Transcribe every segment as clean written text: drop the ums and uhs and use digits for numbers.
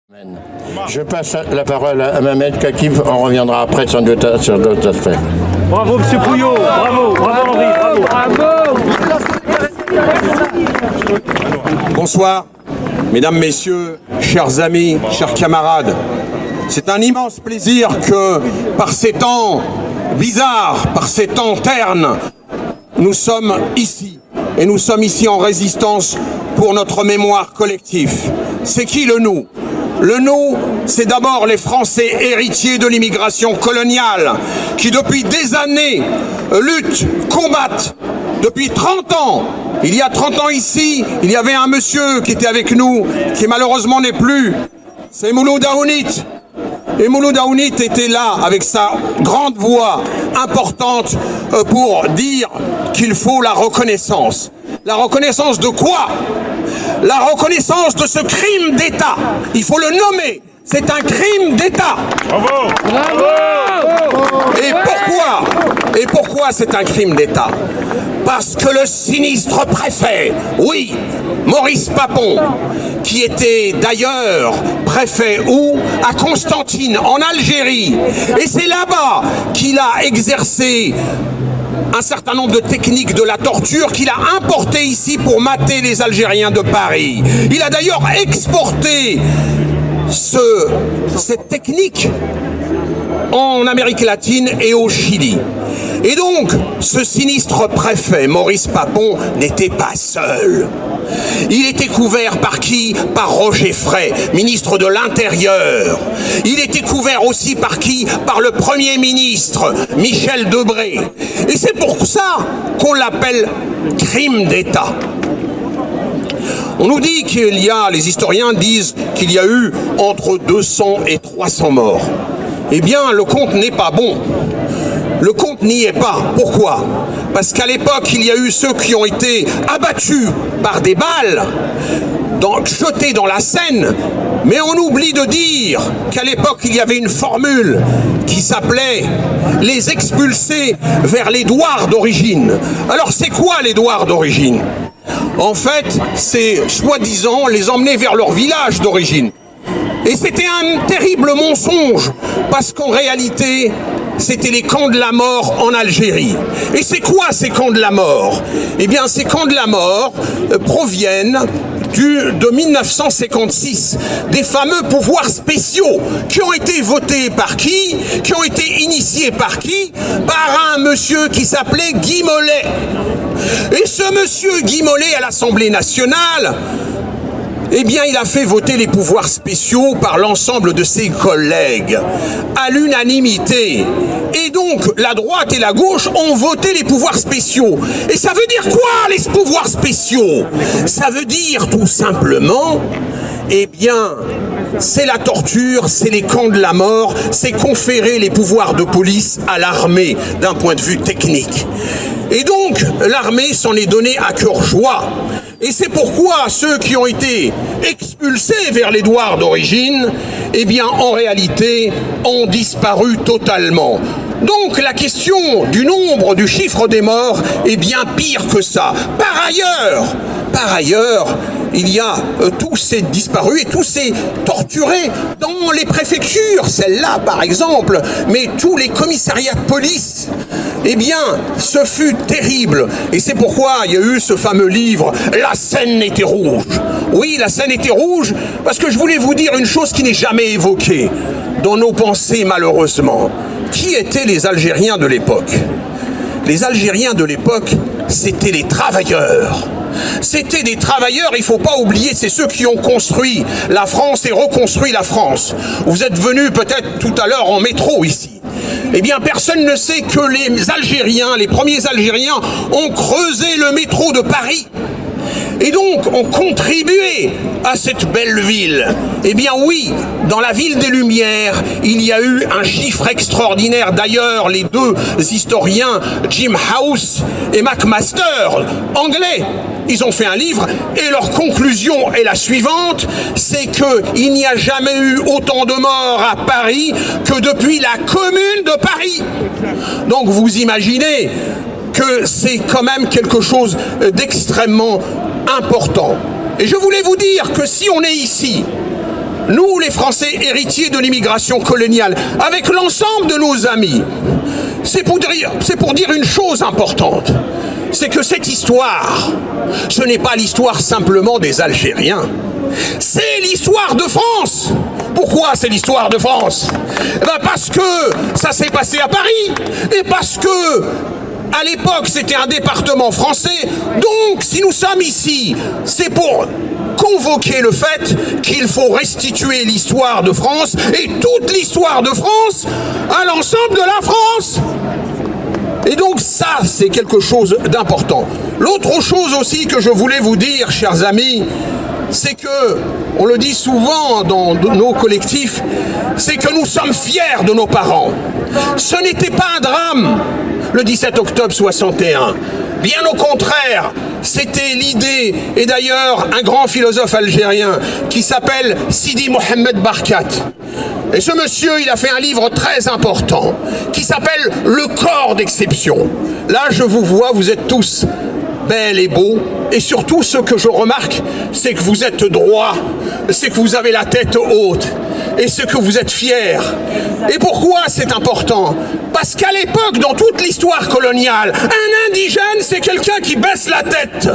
Je passe la parole à Mohamed Kakib, on reviendra après sur d'autres aspects. Bravo M. Pouillot, bravo Henri, bravo. Bonsoir, mesdames, messieurs, chers amis, chers camarades. C'est un immense plaisir que, par ces temps bizarres, par ces temps ternes, nous sommes ici. Et nous sommes ici en résistance pour notre mémoire collective. C'est qui le nous ? Le nous, c'est d'abord les Français héritiers de l'immigration coloniale qui depuis des années luttent, combattent. Depuis 30 ans, il y a 30 ans ici, il y avait un monsieur qui était avec nous, qui malheureusement n'est plus. C'est Mouloud Aounit. Et Mouloud Aounit était là avec sa grande voix importante pour dire qu'il faut la reconnaissance. La reconnaissance de quoi ? La reconnaissance de ce crime d'État. Il faut le nommer. C'est un crime d'État. Bravo. Bravo. Et pourquoi c'est un crime d'État ? Parce que le sinistre préfet, oui, Maurice Papon, qui était d'ailleurs préfet où ? À Constantine, en Algérie. Et c'est là-bas qu'il a exercé un certain nombre de techniques de la torture qu'il a importées ici pour mater les Algériens de Paris. Il a d'ailleurs exporté cette technique en Amérique latine et au Chili. Et donc, ce sinistre préfet, Maurice Papon, n'était pas seul. Il était couvert par qui ? Par Roger Frey, ministre de l'Intérieur. Il était couvert aussi par qui ? Par le Premier ministre, Michel Debré. Et c'est pour ça qu'on l'appelle crime d'État. On nous dit qu'il y a, les historiens disent qu'il y a eu entre 200 et 300 morts. Eh bien, le compte n'est pas bon. Le compte n'y est pas. Pourquoi ? Parce qu'à l'époque, il y a eu ceux qui ont été abattus par des balles, jetés dans la Seine, mais on oublie de dire qu'à l'époque, il y avait une formule qui s'appelait « les expulser vers les douars d'origine ». Alors, c'est quoi les douars d'origine ? En fait, c'est soi-disant les emmener vers leur village d'origine. Et c'était un terrible mensonge, parce qu'en réalité, c'était les camps de la mort en Algérie. Et c'est quoi ces camps de la mort ? Eh bien, ces camps de la mort proviennent de 1956, des fameux pouvoirs spéciaux qui ont été votés par qui ? Qui ont été initiés par qui ? Par un monsieur qui s'appelait Guy Mollet. Et ce monsieur Guy Mollet à l'Assemblée nationale, eh bien, il a fait voter les pouvoirs spéciaux par l'ensemble de ses collègues, à l'unanimité. Et donc, la droite et la gauche ont voté les pouvoirs spéciaux. Et ça veut dire quoi, les pouvoirs spéciaux ? Ça veut dire, tout simplement, eh bien, c'est la torture, c'est les camps de la mort, c'est conférer les pouvoirs de police à l'armée, d'un point de vue technique. Et donc, l'armée s'en est donnée à cœur joie. Et c'est pourquoi ceux qui ont été expulsés vers les douars d'origine, eh bien, en réalité, ont disparu totalement. Donc, la question du nombre, du chiffre des morts est bien pire que ça. Par ailleurs, il y a tous ces disparus et tous ces torturés dans les préfectures, celle-là par exemple, mais tous les commissariats de police. Eh bien, ce fut terrible. Et c'est pourquoi il y a eu ce fameux livre « La Seine était rouge ». Oui, la Seine était rouge, parce que je voulais vous dire une chose qui n'est jamais évoquée dans nos pensées, malheureusement. Qui étaient les Algériens de l'époque ? Les Algériens de l'époque, c'était les travailleurs. C'était des travailleurs, il ne faut pas oublier, c'est ceux qui ont construit la France et reconstruit la France. Vous êtes venus peut-être tout à l'heure en métro ici. Eh bien, personne ne sait que les Algériens, les premiers Algériens, ont creusé le métro de Paris. Et donc, ont contribué à cette belle ville. Eh bien oui, dans la ville des Lumières, il y a eu un chiffre extraordinaire. D'ailleurs, les deux historiens, Jim House et McMaster, anglais, ils ont fait un livre et leur conclusion est la suivante, c'est qu'il n'y a jamais eu autant de morts à Paris que depuis la Commune de Paris. Donc vous imaginez que c'est quand même quelque chose d'extrêmement important. Et je voulais vous dire que si on est ici, nous les Français héritiers de l'immigration coloniale, avec l'ensemble de nos amis, c'est pour dire une chose importante, c'est que cette histoire, ce n'est pas l'histoire simplement des Algériens, c'est l'histoire de France. Pourquoi c'est l'histoire de France? Parce que ça s'est passé à Paris, et parce que à l'époque c'était un département français. Donc si nous sommes ici, c'est pour convoquer le fait qu'il faut restituer l'histoire de France et toute l'histoire de France à l'ensemble de la France. Et donc ça, c'est quelque chose d'important. L'autre chose aussi que je voulais vous dire, chers amis, c'est que, on le dit souvent dans nos collectifs, c'est que nous sommes fiers de nos parents. Ce n'était pas un drame, le 17 octobre 61. Bien au contraire, c'était l'idée, et d'ailleurs un grand philosophe algérien qui s'appelle Sidi Mohamed Barkat. Et ce monsieur, il a fait un livre très important qui s'appelle Le corps d'exception. Là, je vous vois, vous êtes tous belles et beaux. Et surtout, ce que je remarque, c'est que vous êtes droits, c'est que vous avez la tête haute, et c'est que vous êtes fiers. Et pourquoi c'est important? Parce qu'à l'époque, dans toute l'histoire coloniale, un indigène, c'est quelqu'un qui baisse la tête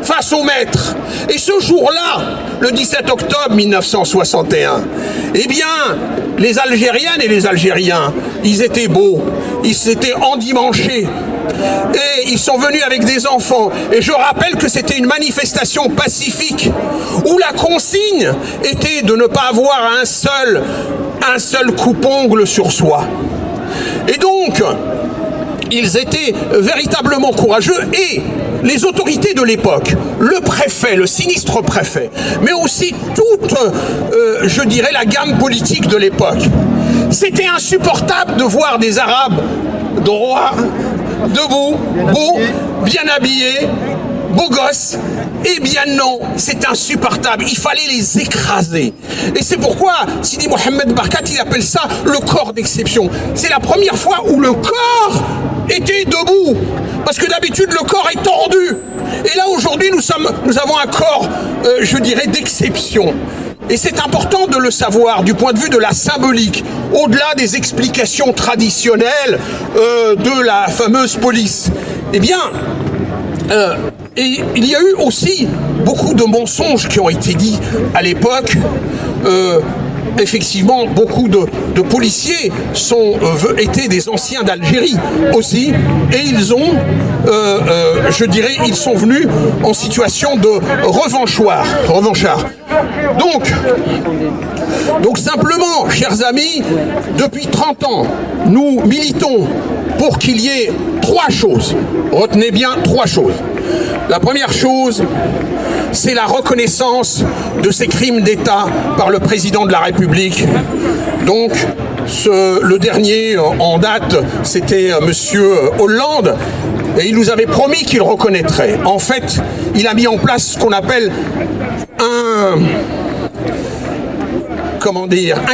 face au maître. Et ce jour-là, le 17 octobre 1961, eh bien, les Algériennes et les Algériens, ils étaient beaux, ils s'étaient endimanchés, et ils sont venus avec des enfants. Et je rappelle que c'était une manifestation pacifique, où la consigne était de ne pas avoir un seul coupe-ongle sur soi. Et donc, ils étaient véritablement courageux, et les autorités de l'époque, le préfet, le sinistre préfet, mais aussi toute, je dirais, la gamme politique de l'époque. C'était insupportable de voir des Arabes droits, debout, beaux, bien habillés, beaux gosses. Eh bien non, c'est insupportable, il fallait les écraser. Et c'est pourquoi Sidi Mohamed Barkat, il appelle ça le corps d'exception. C'est la première fois où le corps était debout, parce que d'habitude le corps est tordu. Et là aujourd'hui nous avons un corps, je dirais, d'exception. Et c'est important de le savoir du point de vue de la symbolique, au-delà des explications traditionnelles de la fameuse police. Eh bien, et il y a eu aussi beaucoup de mensonges qui ont été dits à l'époque. Effectivement, beaucoup de policiers étaient des anciens d'Algérie aussi, et ils ont, je dirais, ils sont venus en situation de revanchards. Donc simplement, chers amis, depuis 30 ans, nous militons pour qu'il y ait 3 choses. Retenez bien 3 choses. La première chose, c'est la reconnaissance de ces crimes d'État par le président de la République. Donc, le dernier en date, c'était monsieur Hollande, et il nous avait promis qu'il reconnaîtrait. En fait, il a mis en place ce qu'on appelle un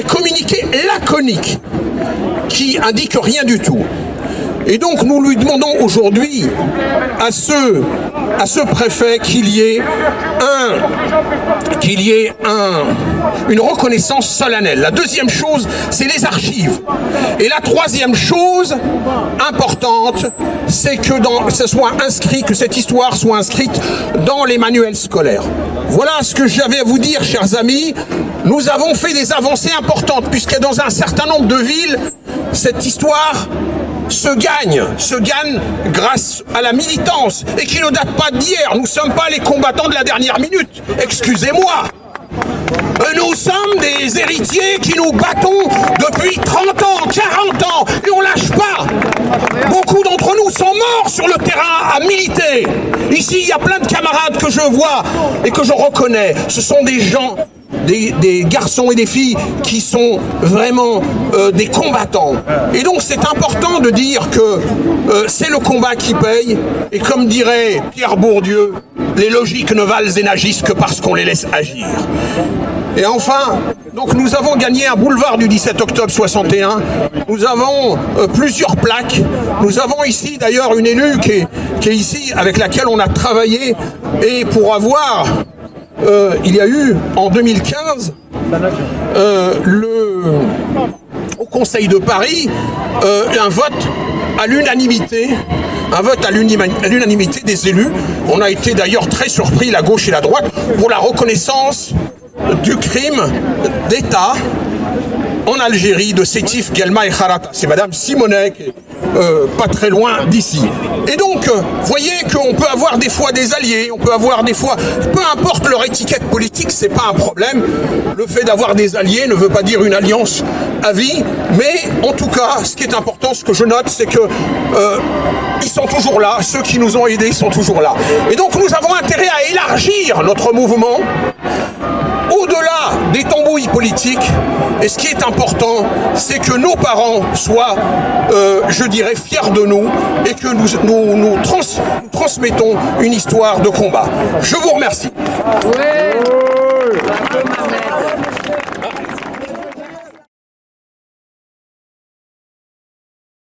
communiqué laconique qui indique rien du tout. Et donc nous lui demandons aujourd'hui à ce préfet qu'il y ait une reconnaissance solennelle. La deuxième chose, c'est les archives. Et la troisième chose importante, c'est que que cette histoire soit inscrite dans les manuels scolaires. Voilà ce que j'avais à vous dire, chers amis. Nous avons fait des avancées importantes, puisque dans un certain nombre de villes, cette histoire se gagne grâce à la militance, et qui ne date pas d'hier. Nous ne sommes pas les combattants de la dernière minute, excusez-moi. Nous sommes des héritiers qui nous battons depuis 30 ans, 40 ans, et on lâche pas. Beaucoup d'entre nous sont morts sur le terrain à militer. Ici, il y a plein de camarades que je vois et que je reconnais. Ce sont des gens, des garçons et des filles qui sont vraiment des combattants. Et donc c'est important de dire que c'est le combat qui paye, et comme dirait Pierre Bourdieu, les logiques ne valent et n'agissent que parce qu'on les laisse agir. Et enfin, donc nous avons gagné un boulevard du 17 octobre 61, nous avons plusieurs plaques, nous avons ici d'ailleurs une élue qui est ici, avec laquelle on a travaillé, et pour avoir il y a eu en 2015 au Conseil de Paris un vote à l'unanimité. Un vote à l'unanimité des élus. On a été d'ailleurs très surpris, la gauche et la droite, pour la reconnaissance du crime d'État en Algérie de Sétif, Guelma et Kharata. C'est Madame Simonet, qui est pas très loin d'ici. Et donc, voyez qu'on peut avoir des fois des alliés, on peut avoir des fois, peu importe leur étiquette politique, c'est pas un problème. Le fait d'avoir des alliés ne veut pas dire une alliance à vie, mais en tout cas, ce qui est important, ce que je note, c'est que ils sont toujours là, ceux qui nous ont aidés sont toujours là. Et donc, nous avons intérêt à élargir notre mouvement au-delà des tambouilles politiques. Et ce qui est important, c'est que nos parents soient, je dirais, fiers de nous et que nous transmettons une histoire de combat. Je vous remercie. Ouais.